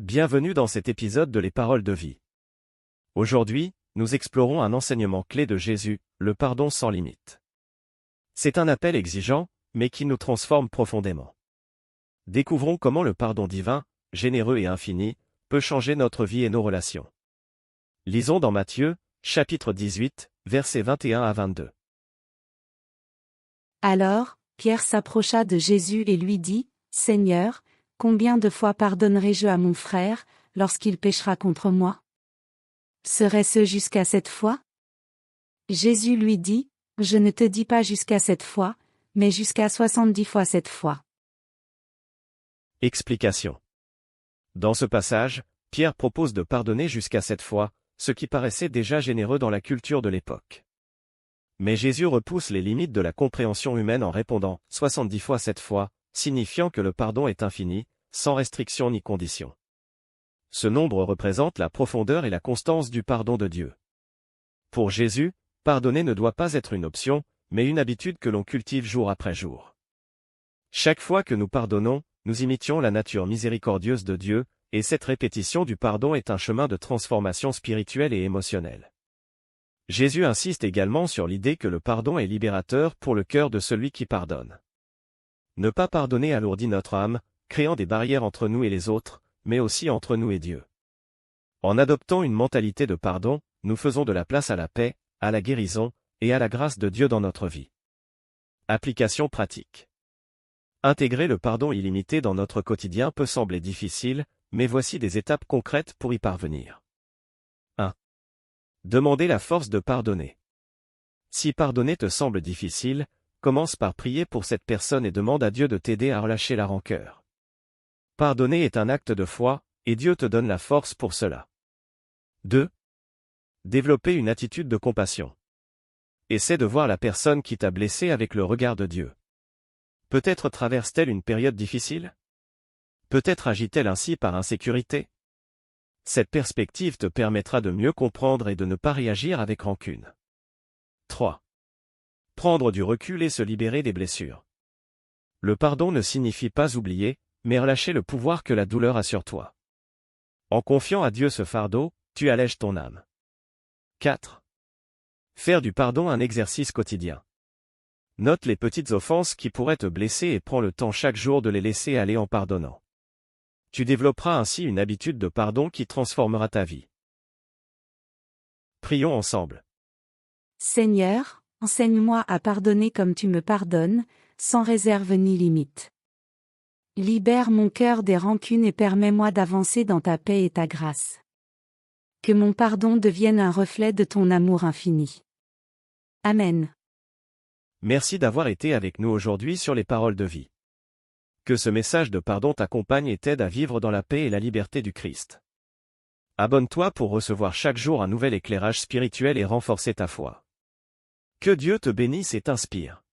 Bienvenue dans cet épisode de Les Paroles de vie. Aujourd'hui, nous explorons un enseignement clé de Jésus, le pardon sans limite. C'est un appel exigeant, mais qui nous transforme profondément. Découvrons comment le pardon divin, généreux et infini, peut changer notre vie et nos relations. Lisons dans Matthieu, chapitre 18, versets 21 à 22. Alors, Pierre s'approcha de Jésus et lui dit, « Seigneur, combien de fois pardonnerai-je à mon frère, lorsqu'il péchera contre moi? Serait-ce jusqu'à 7 fois? » Jésus lui dit, « Je ne te dis pas jusqu'à 7 fois, mais jusqu'à 70 fois 7 fois. » Explication. Dans ce passage, Pierre propose de pardonner jusqu'à 7 fois, ce qui paraissait déjà généreux dans la culture de l'époque. Mais Jésus repousse les limites de la compréhension humaine en répondant « 70 fois 7 fois », signifiant que le pardon est infini, sans restriction ni condition. Ce nombre représente la profondeur et la constance du pardon de Dieu. Pour Jésus, pardonner ne doit pas être une option, mais une habitude que l'on cultive jour après jour. Chaque fois que nous pardonnons, nous imitions la nature miséricordieuse de Dieu, et cette répétition du pardon est un chemin de transformation spirituelle et émotionnelle. Jésus insiste également sur l'idée que le pardon est libérateur pour le cœur de celui qui pardonne. Ne pas pardonner alourdit notre âme, créant des barrières entre nous et les autres, mais aussi entre nous et Dieu. En adoptant une mentalité de pardon, nous faisons de la place à la paix, à la guérison, et à la grâce de Dieu dans notre vie. Application pratique. Intégrer le pardon illimité dans notre quotidien peut sembler difficile, mais voici des étapes concrètes pour y parvenir. 1. Demandez la force de pardonner. Si pardonner te semble difficile, commence par prier pour cette personne et demande à Dieu de t'aider à relâcher la rancœur. Pardonner est un acte de foi, et Dieu te donne la force pour cela. 2. Développer une attitude de compassion. Essaie de voir la personne qui t'a blessé avec le regard de Dieu. Peut-être traverse-t-elle une période difficile? Peut-être agit-elle ainsi par insécurité? Cette perspective te permettra de mieux comprendre et de ne pas réagir avec rancune. 3. Prendre du recul et se libérer des blessures. Le pardon ne signifie pas oublier, mais relâcher le pouvoir que la douleur a sur toi. En confiant à Dieu ce fardeau, tu allèges ton âme. 4. Faire du pardon un exercice quotidien. Note les petites offenses qui pourraient te blesser et prends le temps chaque jour de les laisser aller en pardonnant. Tu développeras ainsi une habitude de pardon qui transformera ta vie. Prions ensemble. Seigneur, enseigne-moi à pardonner comme tu me pardonnes, sans réserve ni limite. Libère mon cœur des rancunes et permets-moi d'avancer dans ta paix et ta grâce. Que mon pardon devienne un reflet de ton amour infini. Amen. Merci d'avoir été avec nous aujourd'hui sur les paroles de vie. Que ce message de pardon t'accompagne et t'aide à vivre dans la paix et la liberté du Christ. Abonne-toi pour recevoir chaque jour un nouvel éclairage spirituel et renforcer ta foi. Que Dieu te bénisse et t'inspire.